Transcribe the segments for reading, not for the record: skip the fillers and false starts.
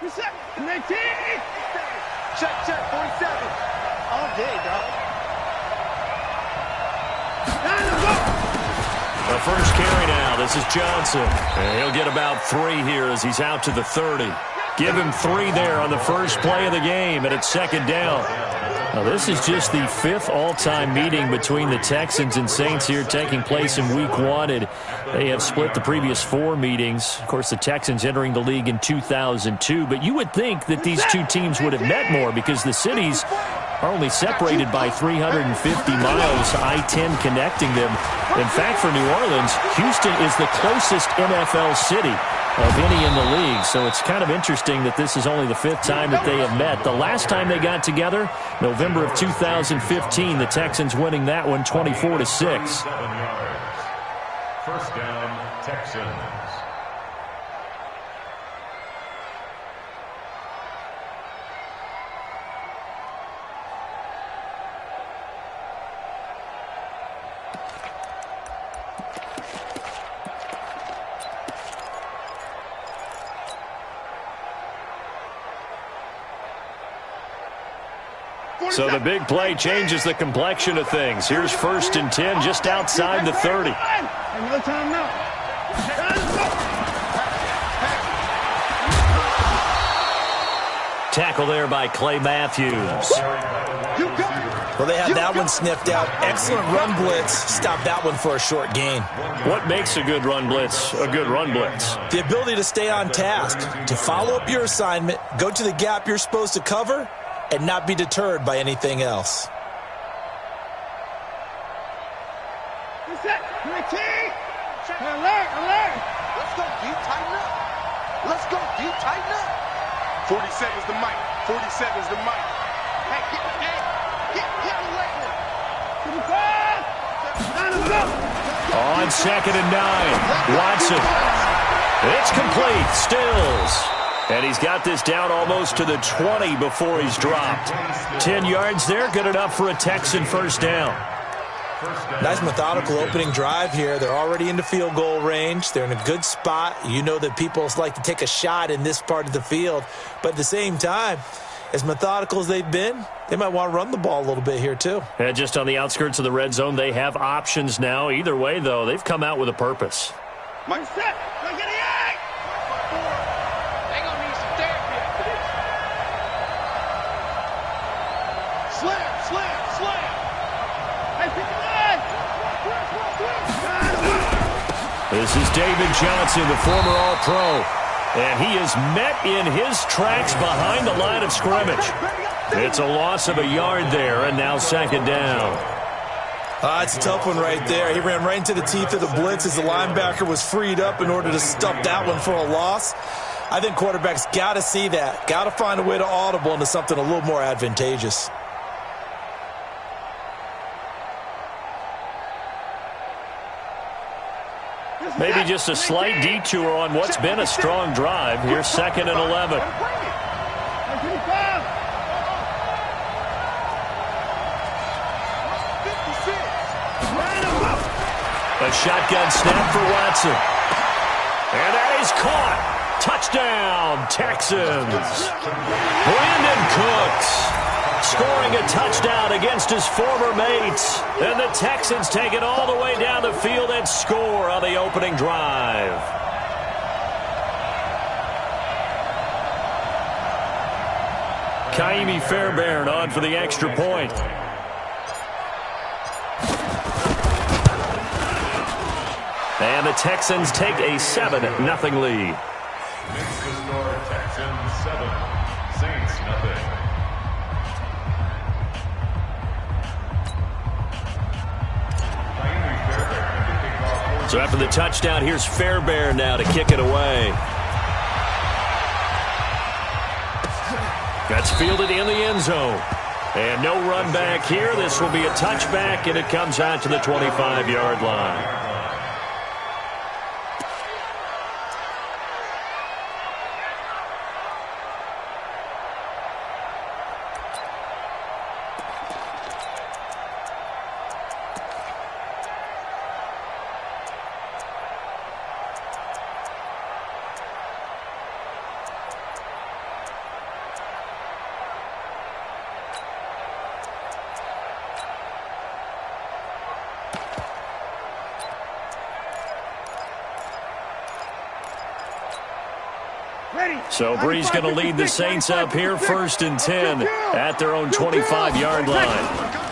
Check, 47. All day, dog. The first carry now. This is Johnson. And he'll get about 3 here as he's out to the 30. Give him 3 there on the first play of the game, and it's second down. Now, this is just the 5th all-time meeting between the Texans and Saints here taking place in Week 1. And they have split the previous 4 meetings. Of course, the Texans entering the league in 2002. But you would think that these two teams would have met more because the cities are only separated by 350 miles, I-10 connecting them. In fact, for New Orleans, Houston is the closest NFL city of any in the league. So it's kind of interesting that this is only the 5th time that they have met. The last time they got together, November of 2015, the Texans winning that one 24-6. First down, Texans. So the big play changes the complexion of things. Here's 1st and 10 just outside the 30. No time now. Tackle there by Clay Matthews. Well, they had that one sniffed out. Excellent run blitz. Stop that one for a short gain. What makes a good run blitz a good run blitz? The ability to stay on task, to follow up your assignment, go to the gap you're supposed to cover, and not be deterred by anything else. Alert! Let's go, D. Tighten up. Let's go, D. Tighten up. 47's the mic. 47's the mic. Hey, get away with it. On 2nd and 9, Watson. It's complete. Stills. And he's got this down almost to the 20 before he's dropped. 10 yards there, good enough for a Texan first down. Nice methodical opening drive here. They're already into field goal range. They're in a good spot. You know that people like to take a shot in this part of the field. But at the same time, as methodical as they've been, they might want to run the ball a little bit here too. Yeah, just on the outskirts of the red zone, they have options now. Either way, though, they've come out with a purpose. Mike set. Look at the egg. They're going to need some therapy after this. Slam. Hey, pick it up. This is David Johnson, the former All-Pro. And he is met in his tracks behind the line of scrimmage. It's a loss of a yard there, and now second down. It's a tough one right there. He ran right into the teeth of the blitz as the linebacker was freed up in order to stop that one for a loss. I think quarterbacks got to see that. Got to find a way to audible into something a little more advantageous. Maybe just a slight detour on what's been a strong drive. Here's 2nd and 11. A shotgun snap for Watson. And that is caught. Touchdown, Texans. Brandon Cooks scoring a touchdown against his former mates. And the Texans take it all the way down the field and score on the opening drive. Kaimi Fairbairn on for the extra point. And the Texans take a 7-0 lead. Makes the score Texans 7, Saints nothing. So after the touchdown, here's Fairbairn now to kick it away. That's fielded in the end zone. And no run back here. This will be a touchback, and it comes out to the 25-yard line. So Bree's going to lead the Saints up here 1st and 10 at their own 25-yard line.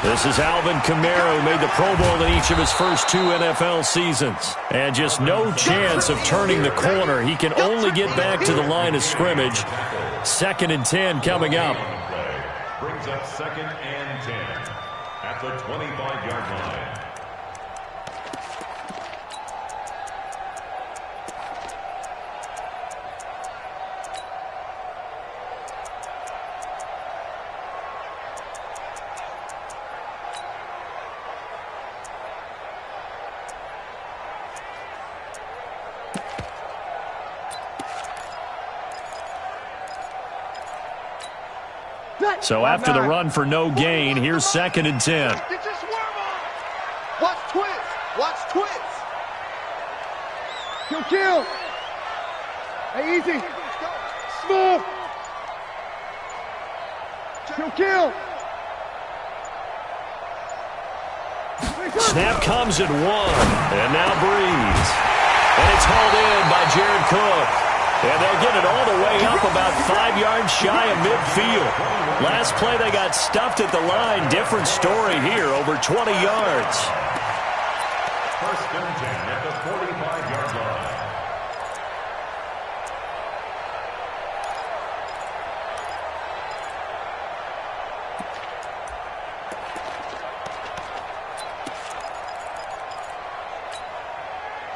This is Alvin Kamara, who made the Pro Bowl in each of his first 2 NFL seasons. And just no chance of turning the corner. He can only get back to the line of scrimmage. 2nd and 10 coming up. Brings up 2nd and 10 at the 25-yard line. So after the run for no gain, here's 2nd and 10. Get your swerve on. Watch twist. Watch twist. Kill. Hey, easy. Smooth. Kill. Snap comes at 1. And now Breeze. And it's hauled in by Jared Cook. And they'll get it all the way up about 5 yards shy of midfield. Last play they got stuffed at the line. Different story here, over 20 yards. 1st and 10 at the 45-yard line.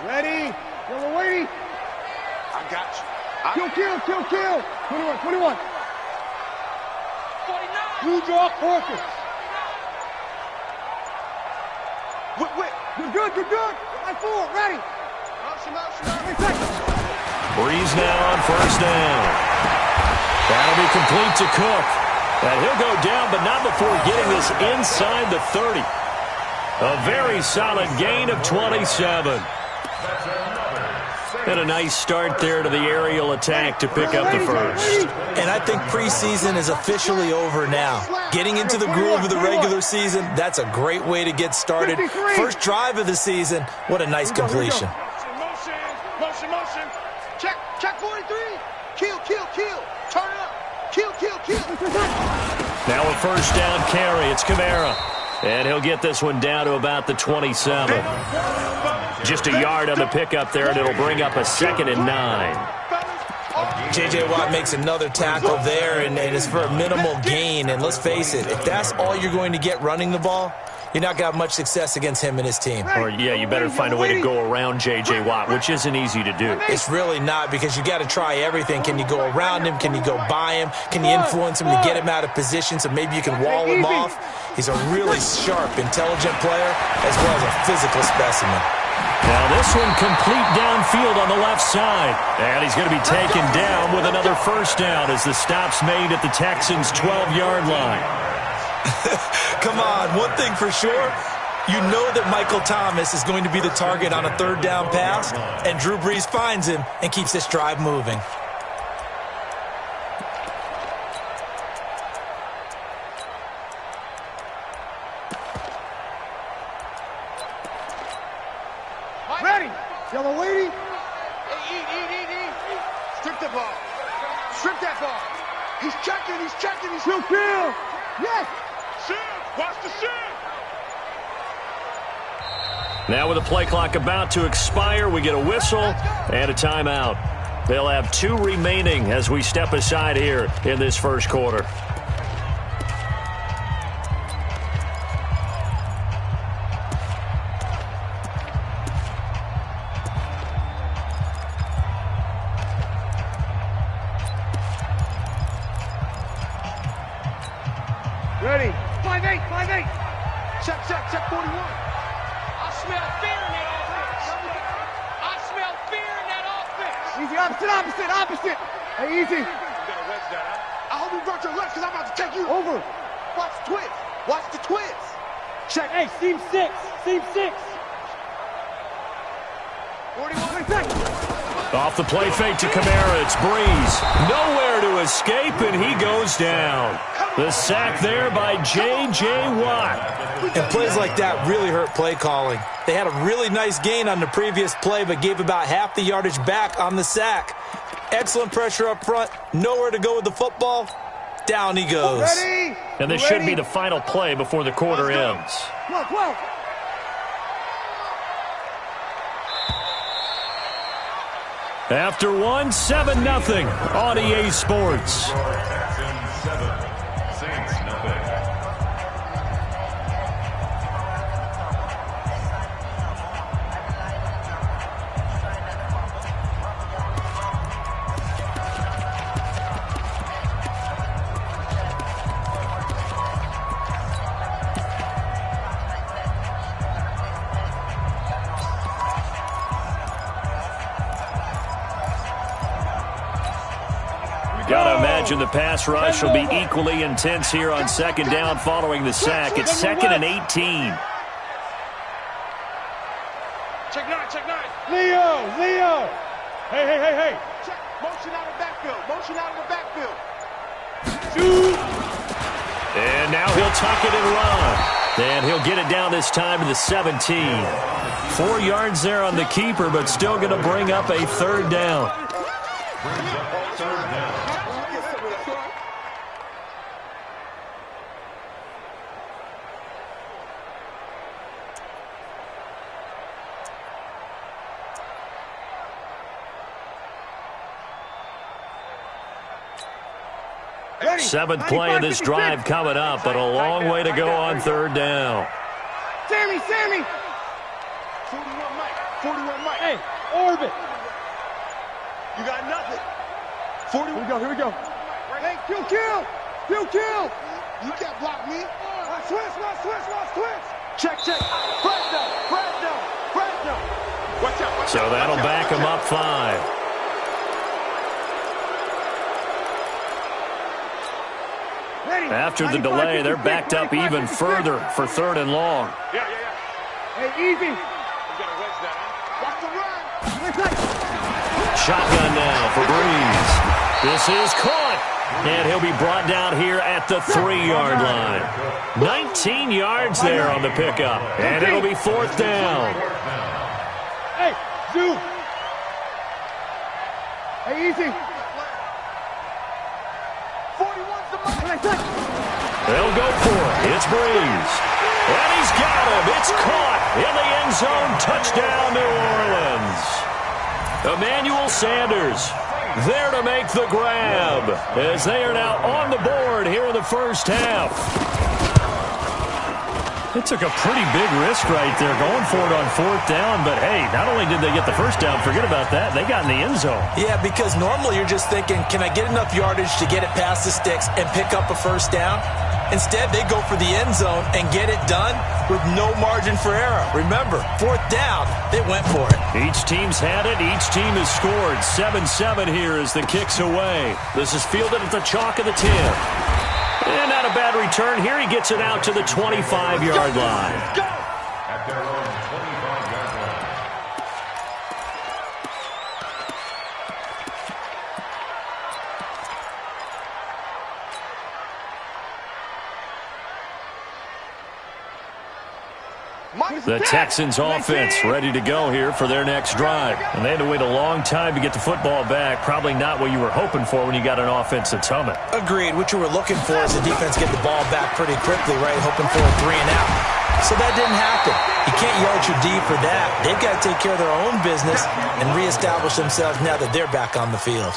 Ready. Yellow waiting. I got you. Kill. 21. 49. Blue draw focus. Whip. You're good. Line 4, ready. Motion. Breeze now on 1st down. That'll be complete to Cook. And he'll go down, but not before getting this inside the 30. A very solid gain of 27. And a nice start there to the aerial attack to pick up the first. And I think preseason is officially over now. Getting into the groove of the regular season, that's a great way to get started. First drive of the season, what a nice completion. Motion. Check 43. Kill. Turn it up. Kill. Now a 1st down carry. It's Kamara. And he'll get this one down to about the 27. Just a yard on the pickup there, and it'll bring up a 2nd and 9. J.J. Watt makes another tackle there, and it's for a minimal gain. And let's face it, if that's all you're going to get running the ball, you're not going to have much success against him and his team. Or, yeah, you better find a way to go around J.J. Watt, which isn't easy to do. It's really not, because you got to try everything. Can you go around him? Can you go by him? Can you influence him to get him out of position so maybe you can wall him off? He's a really sharp, intelligent player, as well as a physical specimen. Now this one complete downfield on the left side. And he's going to be taken down with another 1st down as the stop's made at the Texans' 12-yard line. Come on, one thing for sure, you know that Michael Thomas is going to be the target on a 3rd down pass, and Drew Brees finds him and keeps this drive moving. Ready. Yellow waiting. Hey, eat. Strip the ball. Strip that ball. He's checking. Kill. Yes. Watch the shit. Now with the play clock about to expire, we get a whistle and a timeout. They'll have 2 remaining as we step aside here in this 1st quarter. Ready. 5-8. Check 41. I smell fear in that offense. Easy, opposite. Hey, easy. You gotta wedge that, huh? I hope you brought your left, because I'm about to take you. Over. Watch the twist. Check. Hey, seam 6. 41 seconds. Off the play fake to Kamara, it's Breeze. Nowhere to escape, and he goes down. The sack there by J.J. Watt. And plays like that really hurt play calling. They had a really nice gain on the previous play, but gave about half the yardage back on the sack. Excellent pressure up front. Nowhere to go with the football. Down he goes. Ready? And this should be the final play before the quarter ends. Whoa. After one, 7-0 on EA Sports. Texans 7, Saints nothing. Gotta imagine the pass rush will be equally intense here on second down following the sack. It's 2nd and 18. Check nine. Leo. Hey. Check. Motion out of the backfield. Shoot. And now he'll tuck it and run. And he'll get it down this time to the 17. 4 yards there on the keeper, but still going to bring up a third down. Brings up third down. Seventh play of this drive coming up, but a long way to go on third down. Sammy. 41 Mike. Hey, orbit. You got nothing. 40. Here we go. Hey, kill. You can't block me. Switch. Check. Fresno. Watch out. So that'll back him up 5. After the delay, they're backed up even further for 3rd and long. Yeah. Hey, easy. You gotta wedge that, huh? Watch the run. Shotgun now for Breeze. This is caught. And he'll be brought down here at the 3-yard line. 19 yards there on the pickup. And it'll be 4th down. Hey, Zoo. Hey, easy. 41's the money. They'll go for it. It's Breeze. And he's got him. It's caught in the end zone. Touchdown, New Orleans. Emmanuel Sanders there to make the grab as they are now on the board here in the first half. It took a pretty big risk right there going for it on 4th down, but hey, not only did they get the first down, forget about that, they got in the end zone. Yeah, because normally you're just thinking, can I get enough yardage to get it past the sticks and pick up a first down? Instead, they go for the end zone and get it done with no margin for error. Remember, 4th down, they went for it. Each team's had it. Each team has scored. 7-7 here as the kick's away. This is fielded at the chalk of the 10. And not a bad return here. He gets it out to the 25-yard line. At their own 25-yard line. The Texans offense ready to go here for their next drive. And they had to wait a long time to get the football back. Probably not what you were hoping for when you got an offense that's humming. Agreed. What you were looking for is the defense get the ball back pretty quickly, right? Hoping for a 3 and out. So that didn't happen. You can't yell at your D for that. They've got to take care of their own business and reestablish themselves now that they're back on the field.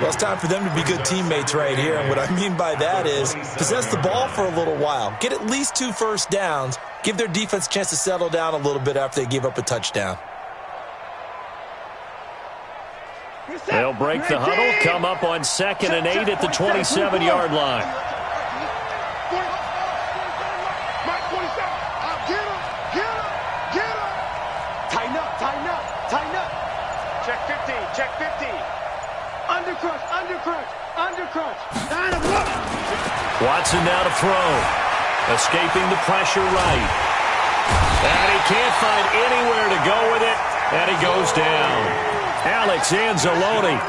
Well, it's time for them to be good teammates right here. And what I mean by that is possess the ball for a little while. Get at least 2 first downs. Give their defense a chance to settle down a little bit after they give up a touchdown. They'll break the huddle, come up on 2nd and 8 at the 27-yard line. Tighten up. Check 50. Undercrunch. Watson now to throw. Escaping the pressure right. And he can't find anywhere to go with it. And he goes down. Alex Anzalone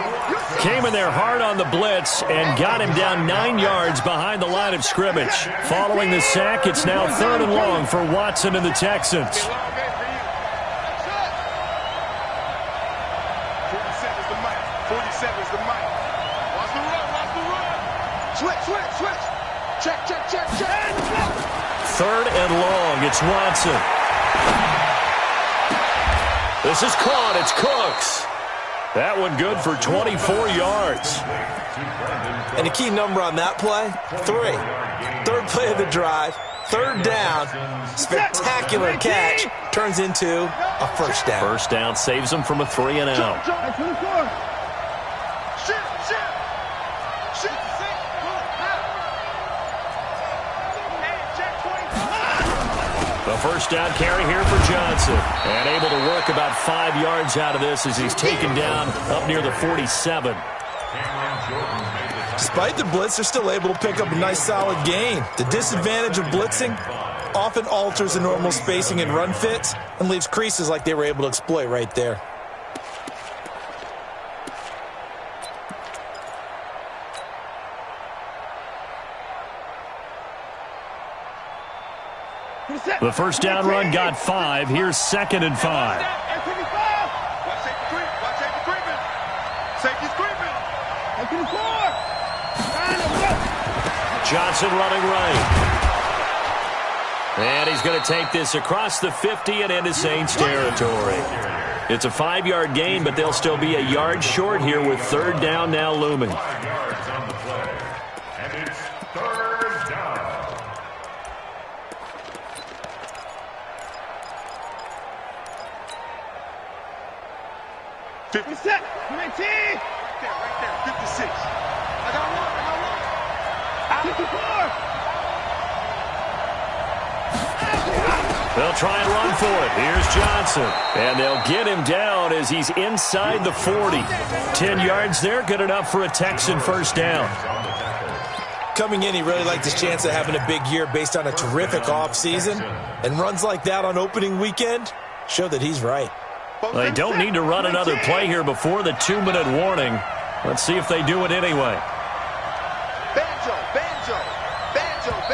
came in there hard on the blitz and got him down 9 yards behind the line of scrimmage. Following the sack, it's now 3rd and long for Watson and the Texans. 47 is the mic. 47. 27's the mic. Watch the run, watch the run. Switch. Check. Third and long. It's Watson. This is caught. It's Cooks. That one good for 24 yards. And the key number on that play, 3. Third play of the drive, third down, spectacular catch, turns into a first down. First down saves them from a 3 and out. The first down carry here for Johnson. And able to work about 5 yards out of this as he's taken down up near the 47. Despite the blitz, they're still able to pick up a nice solid gain. The disadvantage of blitzing often alters the normal spacing and run fits and leaves creases like they were able to exploit right there. The first down run got 5. Here's 2nd and 5. Johnson running right. And he's going to take this across the 50 and into Saints territory. It's a 5-yard gain, but they'll still be a yard short here with third down now looming. And it's third down. Set. 19. Right there. 56. I got one. 54. They'll try and run for it. Here's Johnson. And they'll get him down as he's inside the 40. 10 yards there, good enough for a Texan first down. Coming in, he really liked his chance of having a big year based on a terrific offseason. And runs like that on opening weekend show that he's right. They don't need to run another play here before the 2-minute warning. Let's see if they do it anyway. Banjo.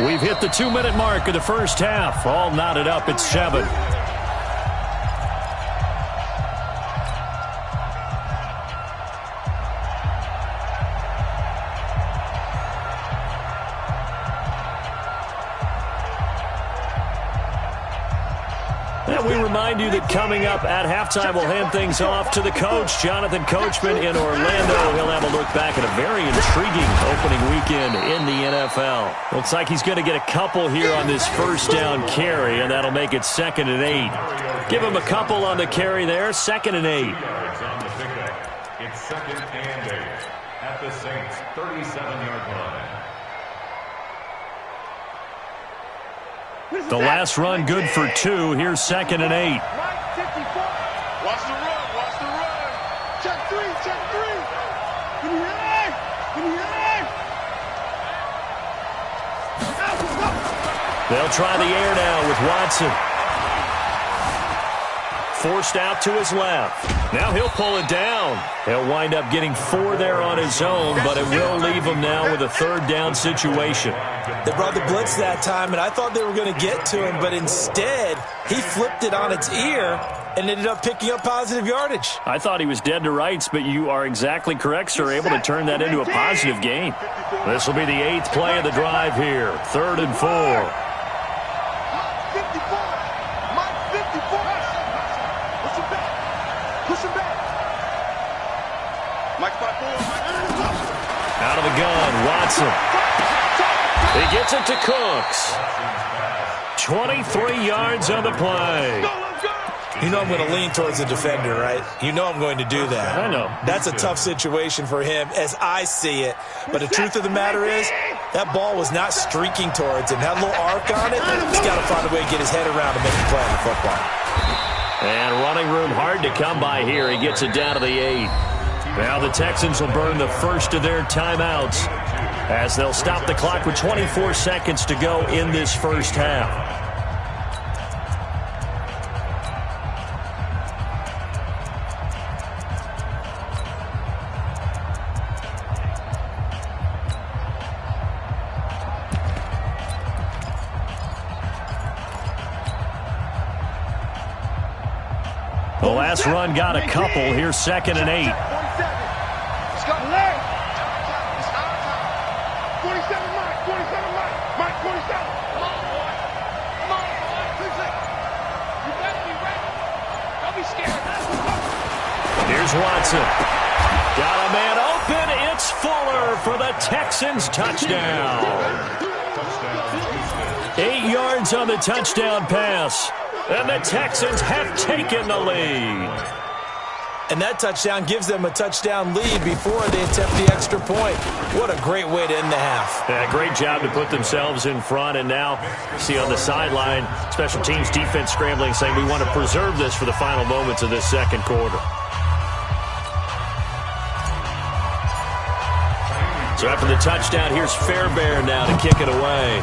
We've hit the 2-minute mark of the first half. All knotted up at 7. And we remind you that coming up at halftime, we'll hand things off to the coach, Jonathan Coachman in Orlando. He'll have a look back at a very intriguing opening weekend in the NFL. Looks like he's going to get a couple here on this first down carry, and that'll make it 2nd and 8. Give him a couple on the carry there, 2nd and 8. It's 2nd and 8 at the Saints' 37-yard line. The last run good for 2. Here's 2nd and 8. Watch the run. Check 3. Give me They'll try the air now with Watson. Forced out to his left. Now he'll pull it down. He'll wind up getting 4 there on his own, but it will leave him now with a third down situation. They brought the blitz that time, and I thought they were going to get to him, but instead, he flipped it on its ear and ended up picking up positive yardage. I thought he was dead to rights, but you are exactly correct, sir, able to turn that into a positive gain. This will be the 8th play of the drive here, 3rd and 4. Out of the gun, Watson. He gets it to Cooks. 23 yards on the play. You know I'm going to lean towards the defender, right? You know I'm going to do that. I know. That's a tough situation for him as I see it. But the truth of the matter is, that ball was not streaking towards him. Had a little arc on it. He's got to find a way to get his head around and make a play on the football. And running room hard to come by here. He gets it down to the 8. Now the Texans will burn the first of their timeouts as they'll stop the clock with 24 seconds to go in this first half. The last run got a couple. Here's 2nd and 8. Here's Watson. Got a man open. It's Fuller for the Texans touchdown. 8 yards on the touchdown pass. And the Texans have taken the lead. And that touchdown gives them a touchdown lead before they attempt the extra point. What a great way to end the half. Yeah, great job to put themselves in front. And now, see on the sideline, special teams defense scrambling, saying we want to preserve this for the final moments of this second quarter. So after the touchdown, here's Fairbairn now to kick it away.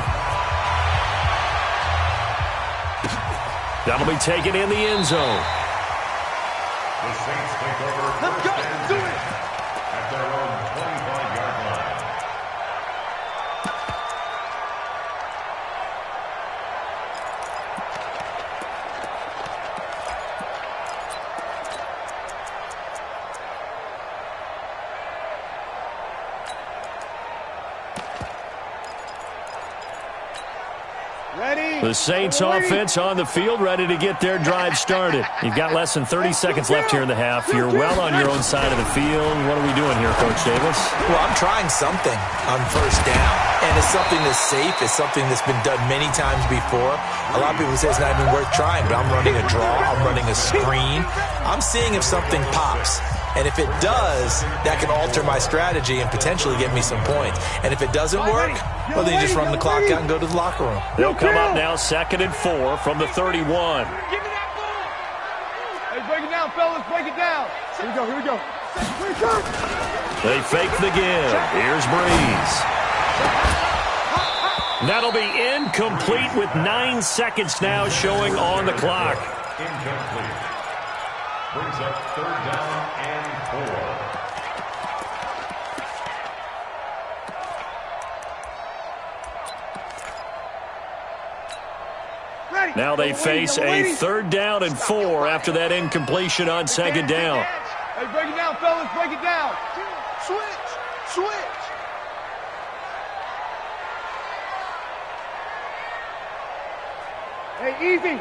That'll be taken in the end zone. The Saints take over. Let's go. Do it. At their own 25-yard line. Ready. The Saints offense on the field, ready to get their drive started. You've got less than 30 seconds left here in the half. You're well on your own side of the field. What are we doing here, Coach Davis? Well, I'm trying something on first down. And it's something that's safe. It's something that's been done many times before. A lot of people say it's not even worth trying, but I'm running a draw. I'm running a screen. I'm seeing if something pops. And if it does, that can alter my strategy and potentially get me some points. And if it doesn't work, well, then you just run the clock out and go to the locker room. They'll come up now 2nd and 4 from the 31. Give me that ball. Hey, break it down, fellas. Break it down. Here we go. Here we go. They fake the give. Here's Breeze. That'll be incomplete with 9 seconds now showing on the clock. Incomplete. Brings up 3rd down and 4. Now they face a 3rd down and 4 after that incompletion on 2nd down. Hey, break it down, fellas. Break it down. Switch. Switch. Hey, easy.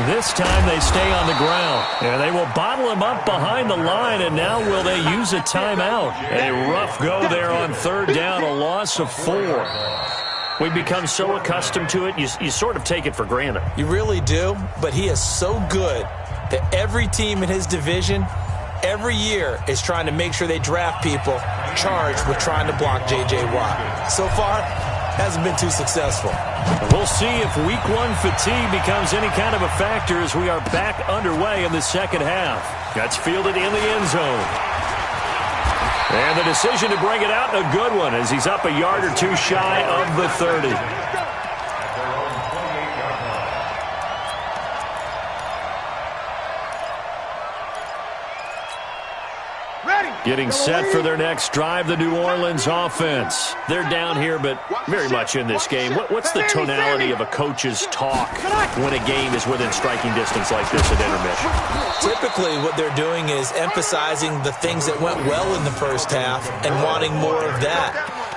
This time they stay on the ground. And they will bottle him up behind the line, and now will they use a timeout? A rough go there on 3rd down, a loss of 4. We've become so accustomed to it, you sort of take it for granted. You really do, but he is so good that every team in his division, every year, is trying to make sure they draft people charged with trying to block J.J. Watt. So far, hasn't been too successful. We'll see if Week 1 fatigue becomes any kind of a factor as we are back underway in the second half. That's fielded in the end zone. And the decision to bring it out, a good one, as he's up a yard or two shy of the 30. Getting set for their next drive, the New Orleans offense. They're down here, but very much in this game. What's the tonality of a coach's talk when a game is within striking distance like this at intermission? Typically, what they're doing is emphasizing the things that went well in the first half and wanting more of that.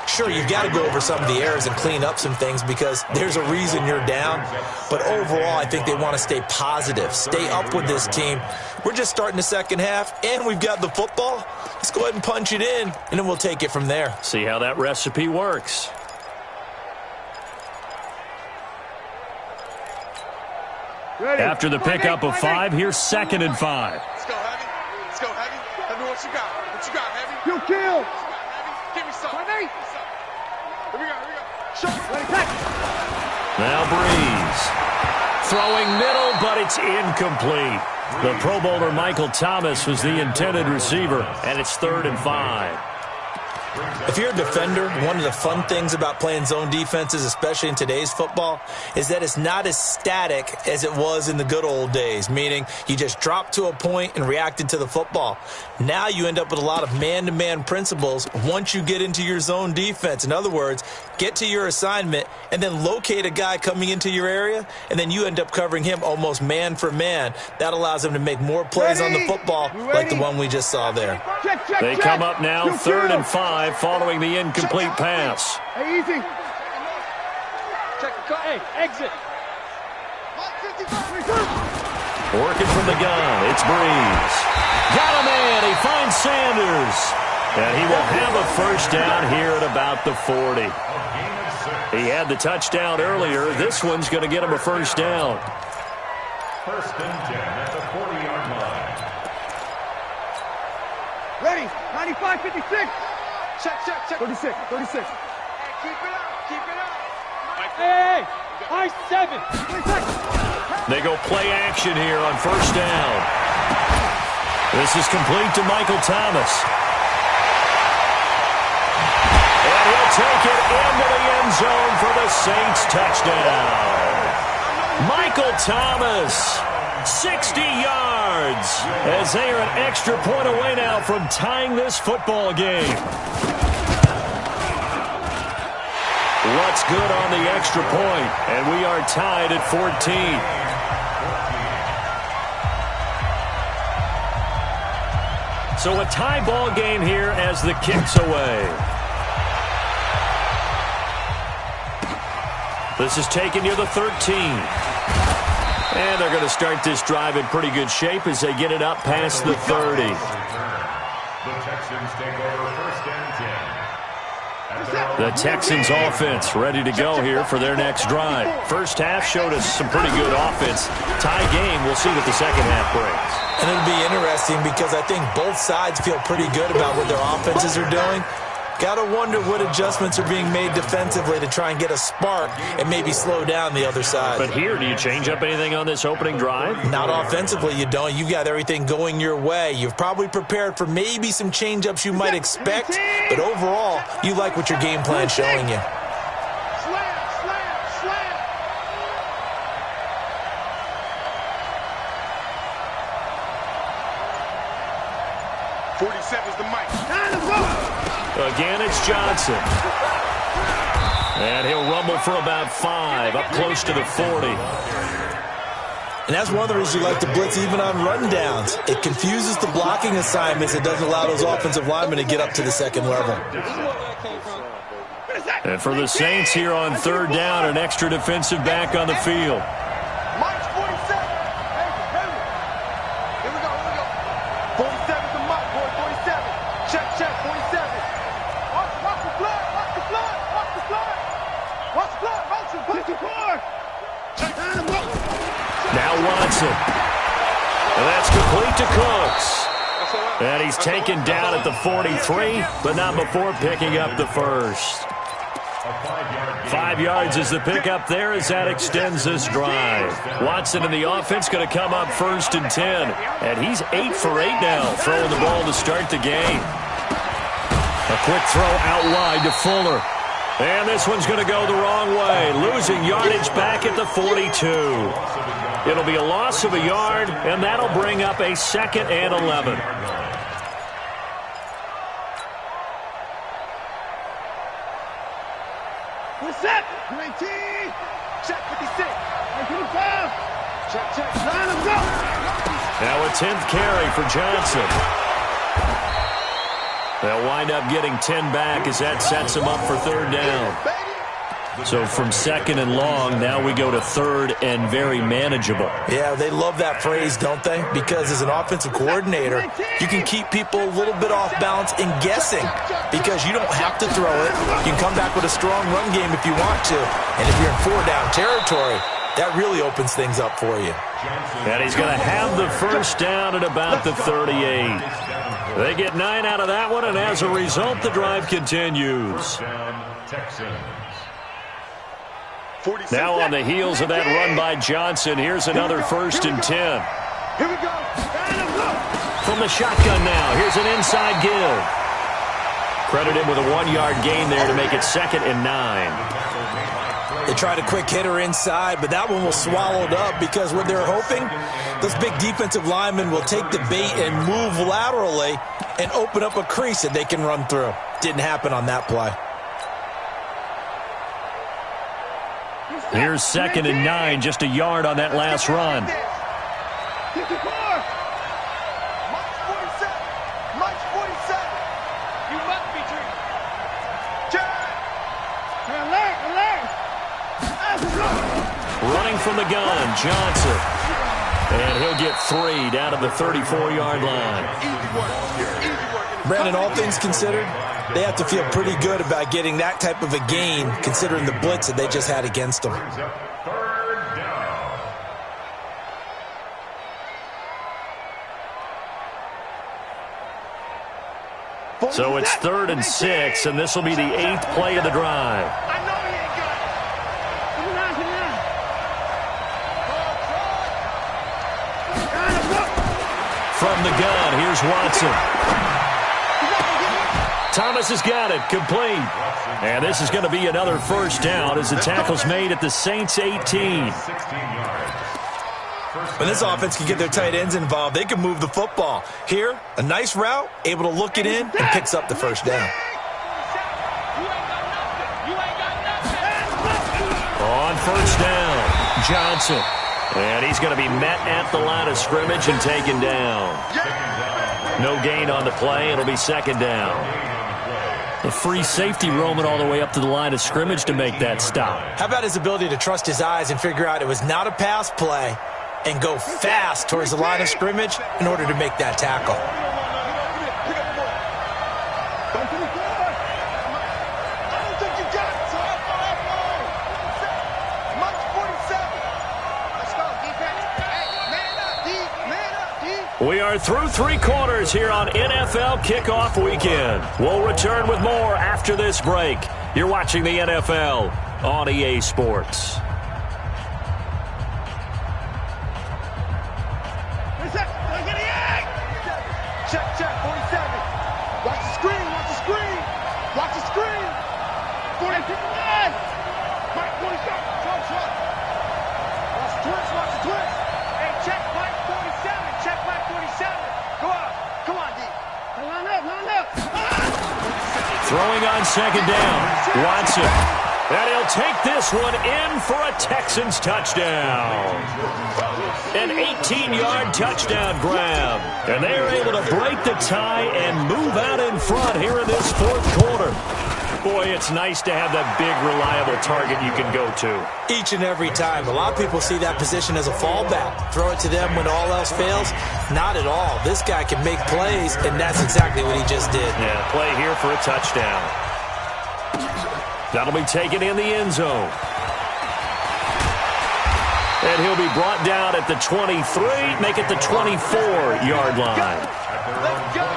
Sure, you've got to go over some of the errors and clean up some things because there's a reason you're down. But overall, I think they want to stay positive, stay up with this team. We're just starting the second half, and we've got the football. Let's go ahead and punch it in, and then we'll take it from there. See how that recipe works. Ready. After the pickup of 5, here's 2nd and 5. Let's go, Heavy. Let's go, Heavy. Heavy, what you got? What you got, Heavy? You kill. Give me some. Here we go, here we go. Now Breeze. Throwing middle, but it's incomplete. The Pro Bowler Michael Thomas was the intended receiver, and it's 3rd and 5. If you're a defender, one of the fun things about playing zone defenses, especially in today's football, is that it's not as static as it was in the good old days, meaning you just dropped to a point and reacted to the football. Now you end up with a lot of man-to-man principles once you get into your zone defense. In other words, get to your assignment and then locate a guy coming into your area, and then you end up covering him almost man for man. That allows him to make more plays on the football like the one we just saw there. They come up now 3rd and 5 following the incomplete pass. Hey, easy. Check the car. Hey, exit. Working from the gun, it's Breeze. Got a man, he finds Sanders. And he will have a first down here at about the 40. He had the touchdown earlier. This one's going to get him a first down. First and 10 at the 40-yard line. Ready, 95, 56. Check. 36. Hey, keep it up. Hey, I-7. They go play action here on first down. This is complete to Michael Thomas. And he'll take it into the end zone for the Saints touchdown. Michael Thomas, 60 yards, as they are an extra point away now from tying this football game. What's good on the extra point, and we are tied at 14. So a tie ball game here as the kick's away. This is taken near the 13. And they're going to start this drive in pretty good shape as they get it up past the 30. The Texans take over first and 10. The Texans offense ready to go here for their next drive. First half showed us some pretty good offense. Tie game, we'll see what the second half brings. And it'll be interesting because I think both sides feel pretty good about what their offenses are doing. Got to wonder what adjustments are being made defensively to try and get a spark and maybe slow down the other side. But here, do you change up anything on this opening drive? Not offensively, you don't. You got everything going your way. You've probably prepared for maybe some change-ups you might expect, but overall, you like what your game plan's showing you. Slam. 47's the mic. Time to go. Again, it's Johnson. And he'll rumble for about 5, up close to the 40. And that's one of the reasons you like to blitz even on rundowns. It confuses the blocking assignments. It doesn't allow those offensive linemen to get up to the second level. And for the Saints here on third down, an extra defensive back on the field. Mike's 47. Hey. Here we go. 47's the mic, boy. 47. Check. 47. Watch the blood. Punch the floor. Now Watson. And that's complete to Cooks. And he's taken down at the 43, but not before picking up the first. 5 yards is the pickup there as that extends this drive. Watson in the offense going to come up first and 10. And he's 8 for 8 now, throwing the ball to start the game. A quick throw out wide to Fuller. And this one's going to go the wrong way, losing yardage back at the 42. It'll be a loss of a yard, and that'll bring up a 2nd and 11. We're set. 19. Check 56. Check. Line them go. Now a 10th carry for Johnson. They'll wind up getting 10 back as that sets them up for third down. So from 2nd and long, now we go to 3rd and very manageable. Yeah, they love that phrase, don't they? Because as an offensive coordinator, you can keep people a little bit off balance and guessing because you don't have to throw it. You can come back with a strong run game if you want to. And if you're in 4-down territory, that really opens things up for you. And he's going to have the first down at about the 38. They get 9 out of that one, and as a result, the drive continues. Now on the heels of that run by Johnson, here's another 1st and 10. Here we go. From the shotgun now, here's an inside give. Credit him with a 1-yard gain there to make it 2nd and 9. They tried a quick hitter inside, but that one was swallowed up because what they're hoping, those big defensive linemen will take the bait and move laterally and open up a crease that they can run through. Didn't happen on that play. Here's 2nd and 9, just a yard on that last run. Mike's 47. You must be dreaming. Running from the gun, Johnson. And he'll get 3 down to the 34-yard line. Brandon, all things considered, they have to feel pretty good about getting that type of a gain, considering the blitz that they just had against them. Third down. So it's 3rd and 6, and this will be the 8th play of the drive. I know he ain't got it. From the gun, here's Watson. Thomas has got it, complete. And this is going to be another first down as the tackle's made at the Saints' 18. 16 yards. When this offense can get their tight ends involved, they can move the football. Here, a nice route, able to look it in, and picks up the first down. On first down, Johnson. And he's going to be met at the line of scrimmage and taken down. No gain on the play. It'll be second down. A free safety roaming all the way up to the line of scrimmage to make that stop. How about his ability to trust his eyes and figure out it was not a pass play and go fast towards the line of scrimmage in order to make that tackle? We are through 3 quarters here on NFL Kickoff Weekend. We'll return with more after this break. You're watching the NFL on EA Sports. Check, 47. Watch the screen, watch the screen. Watch the screen. 49. Mike 47. Watch the twist, watch the twist. Hey, check Mike 47. Check Mike 47. Go out. Come on, D. Line up. Throwing on second down, Watson. And he'll take this one in for a Texans touchdown. An 18-yard touchdown grab. And they are able to break the tie and move out in front here in this 4th quarter. Boy, it's nice to have that big, reliable target you can go to. Each and every time. A lot of people see that position as a fallback. Throw it to them when all else fails. Not at all. This guy can make plays, and that's exactly what he just did. Yeah, play here for a touchdown. That'll be taken in the end zone. And he'll be brought down at the 23, make it the 24-yard line. Let's go.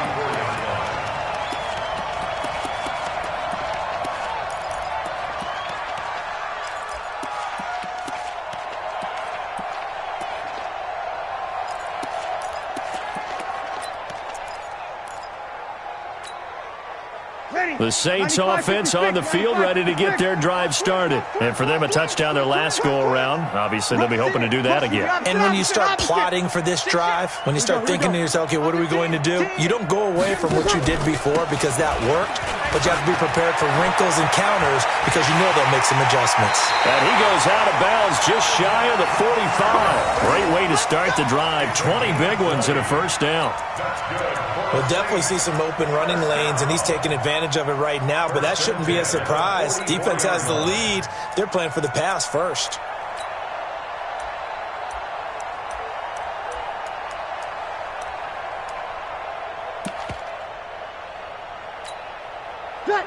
The Saints offense on the field, ready to get their drive started. And for them, a touchdown their last go-around. Obviously, they'll be hoping to do that again. And when you start plotting for this drive, when you start thinking to yourself, okay, what are we going to do? You don't go away from what you did before because that worked, but you have to be prepared for wrinkles and counters because you know they'll make some adjustments. And he goes out of bounds just shy of the 45. Great way to start the drive. 20 big ones and a first down. We'll definitely see some open running lanes, and he's taking advantage of it right now, but that shouldn't be a surprise. Defense has the lead. They're playing for the pass first.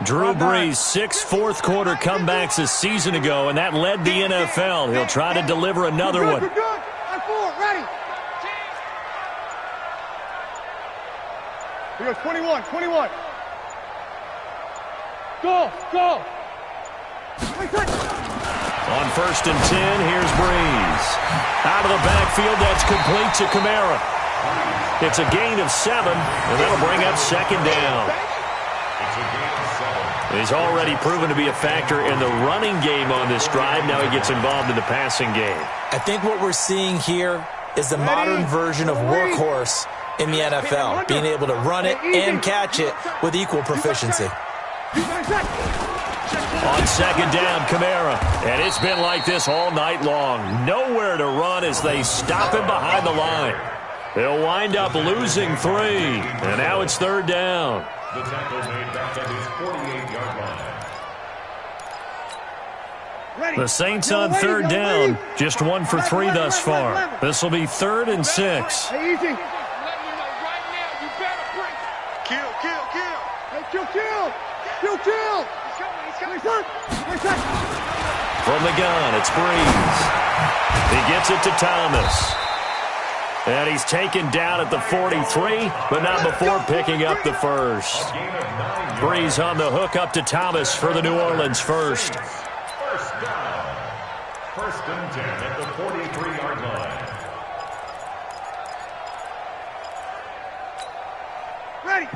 Drew Brees, 6 fourth-quarter comebacks a season ago, and that led the NFL. He'll try to deliver another one. We're good. On 4, ready. We go 21. Go. On first and 10, here's Brees. Out of the backfield, that's complete to Kamara. It's a gain of 7, and that'll bring up second down. He's already proven to be a factor in the running game on this drive. Now he gets involved in the passing game. I think what we're seeing here is the modern version of workhorse in the NFL, being able to run it and catch it with equal proficiency. On second down, Kamara. And it's been like this all night long. Nowhere to run as they stop him behind the line. They'll wind up losing 3. And now it's third down. The tackle made back at his 48-yard line. The Saints on third down, just 1 for 3 thus far. This will be 3rd and 6. Hey, easy. Let me know right now, you better bring it. Kill. Hey, kill. He's coming. From the gun, it's Breeze. He gets it to Thomas. And he's taken down at the 43, but not before picking up the first. Breeze on the hook up to Thomas for the New Orleans first. First down. 1st and 10 at the 43-yard line.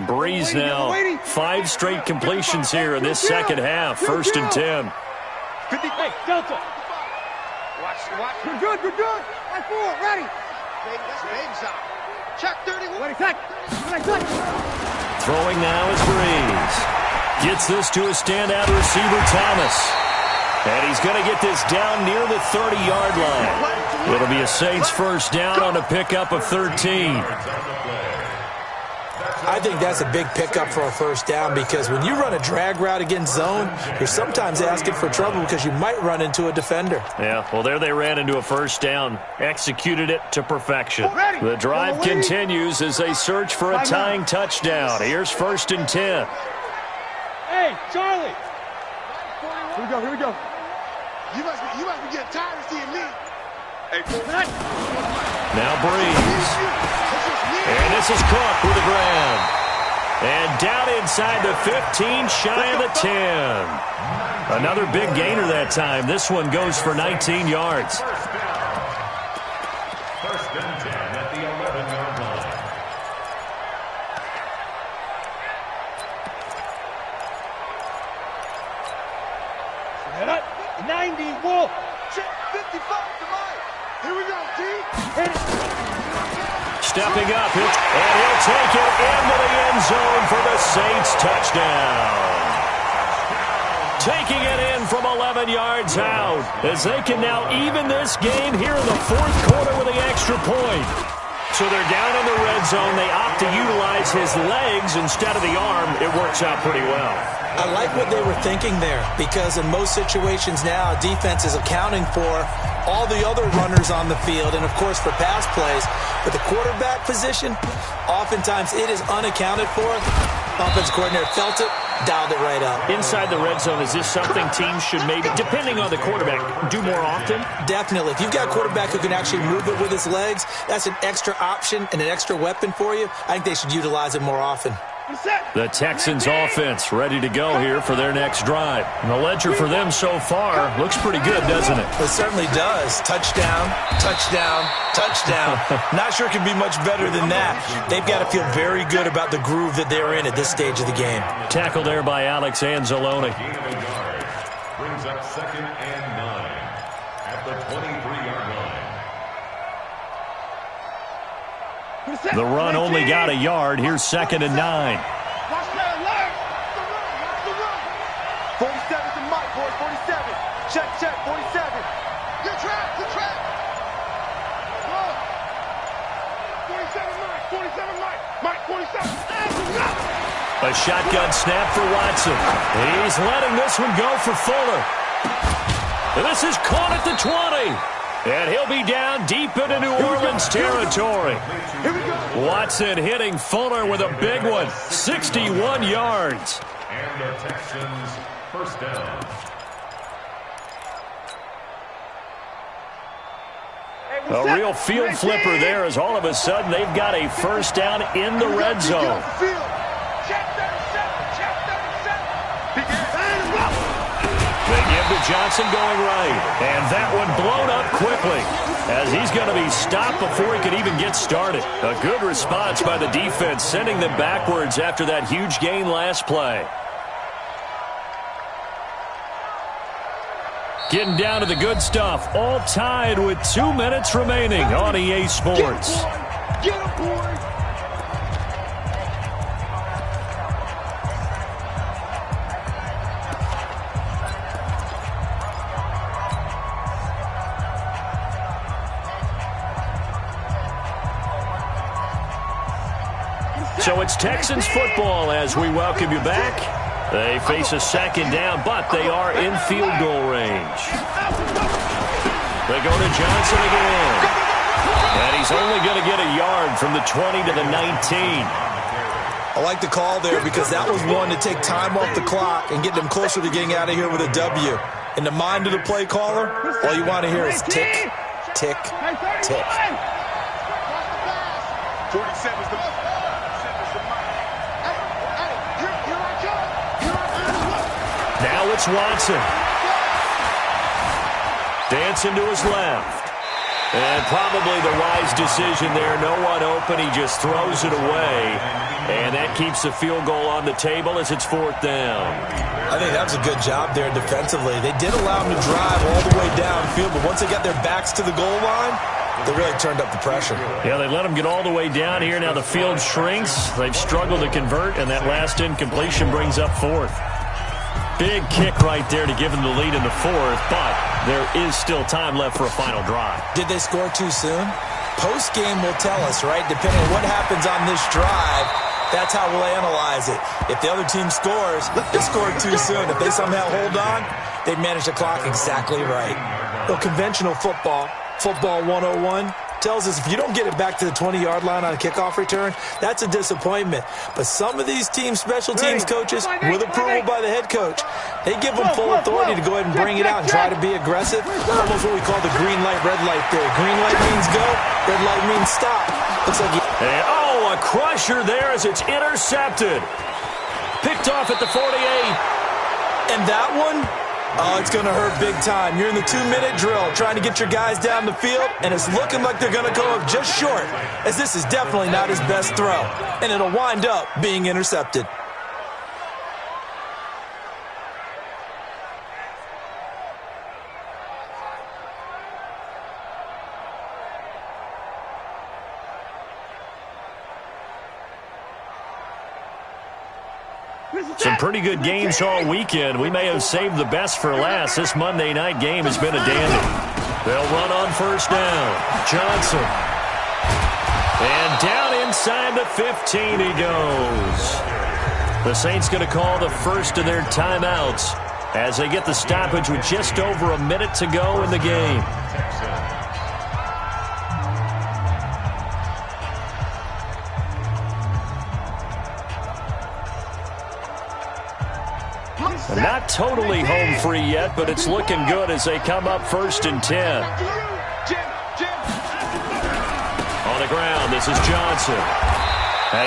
Breeze now, 5 straight completions here in this second half. 1st and 10. 50. Hey, Delta. Watch. We're good. Right forward, ready. That's baby shot. Check 31. Ready, check. Throwing now is Breeze. Gets this to a standout receiver, Thomas. And he's going to get this down near the 30-yard line. It'll be a Saints first down on a pickup of 13. I think that's a big pickup for a first down because when you run a drag route against zone, you're sometimes asking for trouble because you might run into a defender. Yeah, well, there they ran into a first down. Executed it to perfection. The drive continues as they search for a tying touchdown. Here's 1st and 10. Hey, Charlie. Here we go. You must be getting tired of seeing me. Hey, Now Breeze. And this is Cook with the grab. And down inside the 15, shy of the 10. Another big gainer that time. This one goes for 19 yards. First and 10 at the 11-yard line. Head up. 90, Wolf. check 55 to Mike. Here we go, T. Stepping up, and he'll take it into the end zone for the Saints touchdown. Taking it in from 11 yards out as they can now even this game here in the 4th quarter with the extra point. So they're down in the red zone. They opt to utilize his legs instead of the arm. It works out pretty well. I like what they were thinking there because in most situations now, defense is accounting for all the other runners on the field and, of course, for pass plays. But the quarterback position, oftentimes it is unaccounted for. Offense coordinator felt it, dialed it right up. Inside the red zone, is this something teams should maybe, depending on the quarterback, do more often? Definitely. If you've got a quarterback who can actually move it with his legs, that's an extra option and an extra weapon for you. I think they should utilize it more often. The Texans offense ready to go here for their next drive. And the ledger for them so far looks pretty good, doesn't it? It certainly does. Touchdown, touchdown, touchdown. Not sure it can be much better than that. They've got to feel very good about the groove that they're in at this stage of the game. Tackle there by Alex Anzalone. Gain of a yard. Brings up 2nd and 9 at the 23-yard line. The run only got a yard. Here's 2nd and 9. Watch that alert. Watch the run. 47 to Mike, boys. 47. Check, 47. Good track. Run. 47 Mike. 47 Mike. Mike, 47. A shotgun snap for Watson. He's letting this one go for Fuller. And this is caught at the 20. And he'll be down deep into New Orleans territory. Here we go. Watson hitting Fuller with a big one. 61 yards. And the Texans first down. A real field flipper there as all of a sudden they've got a first down in the red zone. Check 37. They give to Johnson going right. And that one blown up quickly as he's going to be stopped before he could even get started. A good response by the defense, sending them backwards after that huge gain last play. Getting down to the good stuff. All tied with 2 minutes remaining on EA Sports. Get him, boys. So it's Texans football as we welcome you back. They face a second down, but they are in field goal range. They go to Johnson again. And he's only going to get a yard from the 20 to the 19. I like the call there because that was one to take time off the clock and get them closer to getting out of here with a W. In the mind of the play caller, all you want to hear is tick, tick, tick. 47's the Now it's Watson. Dancing to his left. And probably the wise decision there. No one open. He just throws it away. And that keeps the field goal on the table as it's 4th down. I think that was a good job there defensively. They did allow him to drive all the way downfield, but once they got their backs to the goal line, they really turned up the pressure. Yeah, they let him get all the way down here. Now the field shrinks. They've struggled to convert, and that last incompletion brings up 4th. Big kick right there to give them the lead in the 4th, but there is still time left for a final drive. Did they score too soon? Post-game will tell us, right? Depending on what happens on this drive, that's how we'll analyze it. If the other team scores, they scored too soon. If they somehow hold on, they manage the clock exactly right. So conventional football 101, tells us if you don't get it back to the 20-yard line on a kickoff return, that's a disappointment. But some of these team special teams coaches, with approval by the head coach, they give them full authority to go ahead and bring it out and try to be aggressive. Almost what we call the green light, red light theory. Green light means go, red light means stop. Looks like and, a crusher there as it's intercepted. Picked off at the 48. And that one, oh, it's going to hurt big time. You're in the 2-minute drill trying to get your guys down the field, and it's looking like they're going to go up just short, as this is definitely not his best throw, and it'll wind up being intercepted. Some pretty good games all weekend. We may have saved the best for last. This Monday night game has been a dandy. They'll run on 1st down. Johnson. And down inside the 15 he goes. The Saints going to call the first of their timeouts as they get the stoppage with just over a minute to go in the game. Not totally home free yet, but it's looking good as they come up 1st and 10. On the ground, this is Johnson.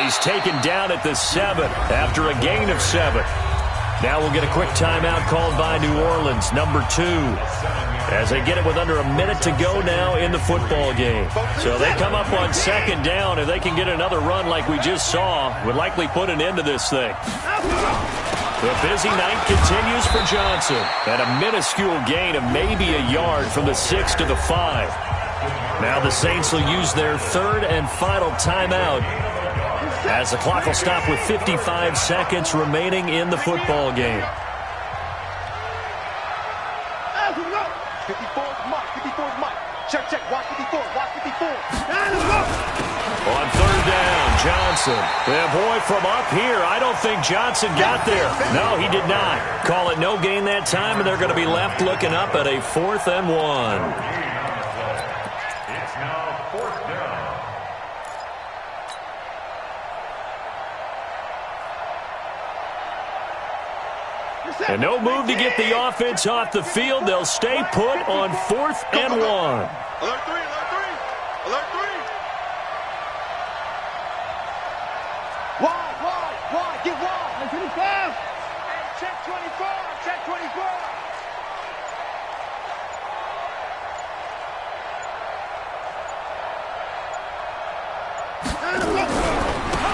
He's taken down at the 7 after a gain of 7. Now we'll get a quick timeout called by New Orleans, number 2. As they get it with under a minute to go now in the football game. So they come up on 2nd down, and they can get another run like we just saw. Would likely put an end to this thing. The busy night continues for Johnson. At a minuscule gain of maybe a yard from the 6 to the 5. Now the Saints will use their 3rd and final timeout as the clock will stop with 55 seconds remaining in the football game. 54's Mike. 54's Mike. Check. Watch 54. Watch 54. On 3rd down, Johnson. Yeah, boy, from up here, I don't think Johnson got there. No, he did not. Call it no gain that time, and they're going to be left looking up at a 4th and 1. It's now 4th down. And no move to get the offense off the field. They'll stay put on 4th and 1. Alert 3. Alert 3. Wide. Get wide. 25. Check 24. Check 24.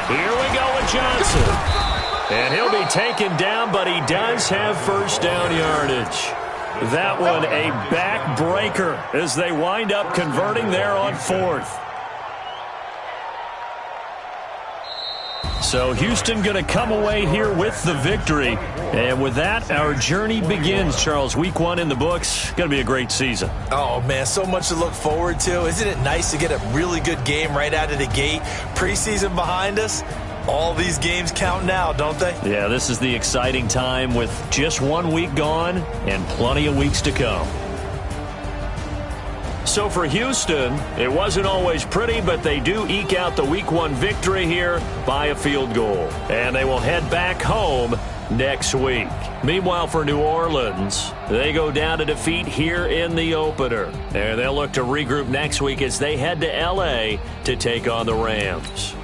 Here we go with Johnson. And he'll be taken down, but he does have 1st down yardage. That one a backbreaker as they wind up converting there on 4th. So Houston going to come away here with the victory. And with that, our journey begins, Charles. Week 1 in the books. Going to be a great season. Oh, man, so much to look forward to. Isn't it nice to get a really good game right out of the gate? Preseason behind us. All these games count now, don't they? Yeah, this is the exciting time with just 1 week gone and plenty of weeks to come. So for Houston, it wasn't always pretty, but they do eke out the Week 1 victory here by a field goal. And they will head back home next week. Meanwhile, for New Orleans, they go down to defeat here in the opener. And they'll look to regroup next week as they head to L.A. to take on the Rams.